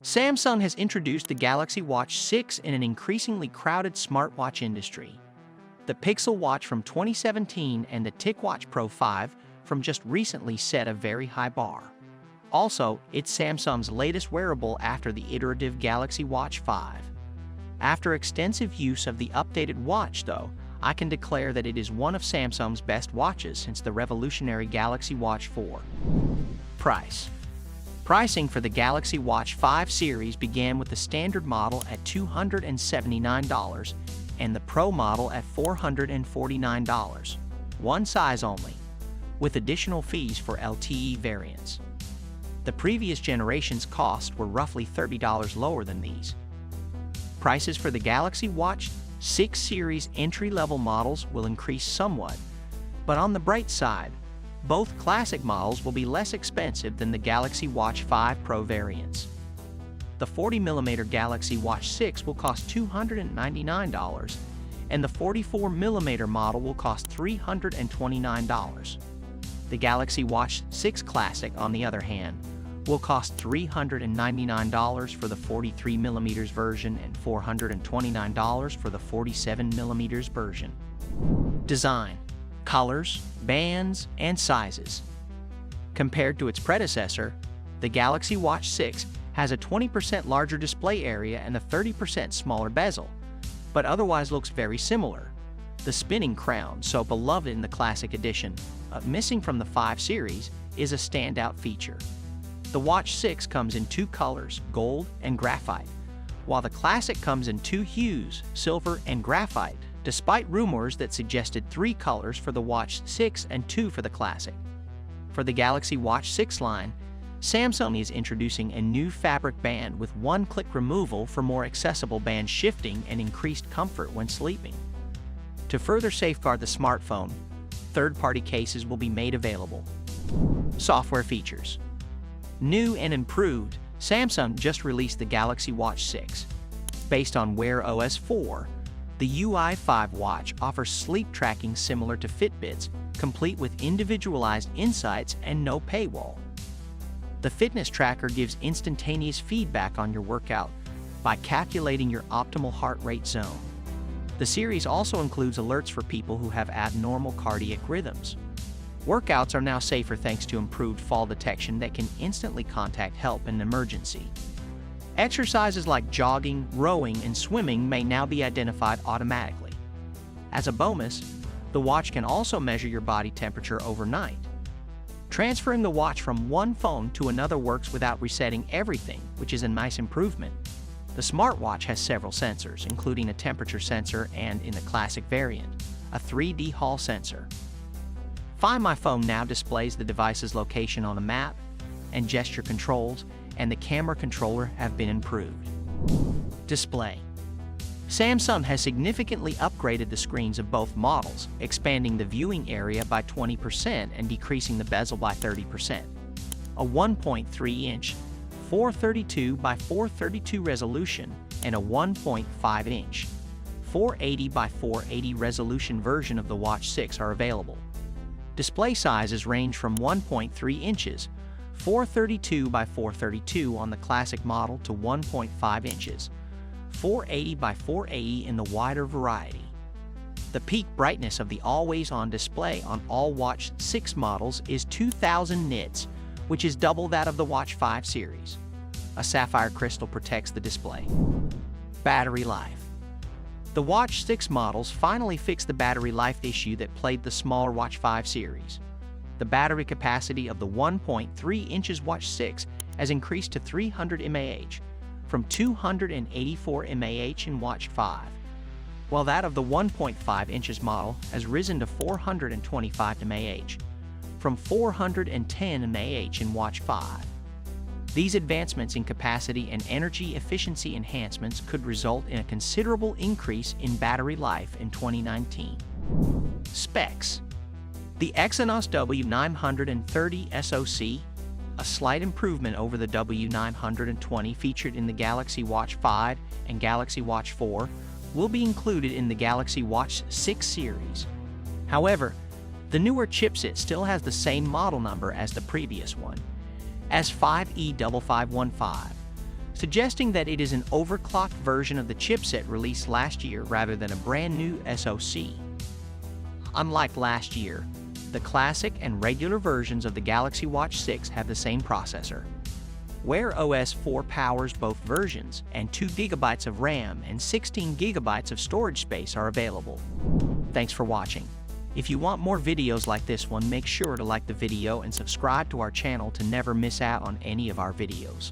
Samsung has introduced the Galaxy Watch 6 in an increasingly crowded smartwatch industry. The Pixel Watch from 2017 and the TicWatch Pro 5 from just recently set a very high bar. Also, it's Samsung's latest wearable after the iterative Galaxy Watch 5. After extensive use of the updated watch, though, I can declare that it is one of Samsung's best watches since the revolutionary Galaxy Watch 4. Price. Pricing for the Galaxy Watch 5 series began with the standard model at $279 and the Pro model at $449, one size only, with additional fees for LTE variants. The previous generation's costs were roughly $30 lower than these. Prices for the Galaxy Watch 6 series entry-level models will increase somewhat, but on the bright side, both classic models will be less expensive than the Galaxy Watch 5 Pro variants. The 40mm Galaxy Watch 6 will cost $299, and the 44mm model will cost $329. The Galaxy Watch 6 Classic, on the other hand, will cost $399 for the 43mm version and $429 for the 47mm version. Design, colors, bands, and sizes. Compared to its predecessor, the Galaxy Watch 6 has a 20% larger display area and a 30% smaller bezel, but otherwise looks very similar. The spinning crown, so beloved in the Classic edition, missing from the 5 series, is a standout feature. The Watch 6 comes in 2 colors, gold and graphite, while the Classic comes in 2 hues, silver and graphite, despite rumors that suggested 3 colors for the Watch 6 and 2 for the Classic. For the Galaxy Watch 6 line, Samsung is introducing a new fabric band with one-click removal for more accessible band shifting and increased comfort when sleeping. To further safeguard the smartphone, third-party cases will be made available. Software features. New and improved, Samsung just released the Galaxy Watch 6. Based on Wear OS 4, the UI 5 watch offers sleep tracking similar to Fitbit's, complete with individualized insights and no paywall. The fitness tracker gives instantaneous feedback on your workout by calculating your optimal heart rate zone. The series also includes alerts for people who have abnormal cardiac rhythms. Workouts are now safer thanks to improved fall detection that can instantly contact help in an emergency. Exercises like jogging, rowing, and swimming may now be identified automatically. As a bonus, the watch can also measure your body temperature overnight. Transferring the watch from one phone to another works without resetting everything, which is a nice improvement. The smartwatch has several sensors, including a temperature sensor and, in the Classic variant, a 3D Hall sensor. Find My Phone now displays the device's location on a map, and gesture controls and the camera controller have been improved. Display. Samsung has significantly upgraded the screens of both models, expanding the viewing area by 20% and decreasing the bezel by 30%. A 1.3-inch 432 by 432 resolution and a 1.5-inch 480 by 480 resolution version of the Watch 6 are available. Display sizes range from 1.3 inches 432 by 432 on the Classic model to 1.5 inches 480 by 480 in the wider variety. The peak brightness of the always-on display on all Watch 6 models is 2000 nits, which is double that of the Watch 5 series. A sapphire crystal protects the display. Battery life. The Watch 6 models finally fixed the battery life issue that plagued the smaller Watch 5 series. The battery capacity of the 1.3 inches Watch 6 has increased to 300 mAh, from 284 mAh in Watch 5, while that of the 1.5 inches model has risen to 425 mAh, from 410 mAh in Watch 5. These advancements in capacity and energy efficiency enhancements could result in a considerable increase in battery life in 2019. Specs. The Exynos W930 SoC, a slight improvement over the W920 featured in the Galaxy Watch 5 and Galaxy Watch 4, will be included in the Galaxy Watch 6 series. However, the newer chipset still has the same model number as the previous one, as 5E5515, suggesting that it is an overclocked version of the chipset released last year rather than a brand new SoC. Unlike last year, the classic and regular versions of the Galaxy Watch 6 have the same processor. Wear OS 4 powers both versions, and 2 GB of RAM and 16 GB of storage space are available. Thanks for watching. If you want more videos like this one, make sure to like the video and subscribe to our channel to never miss out on any of our videos.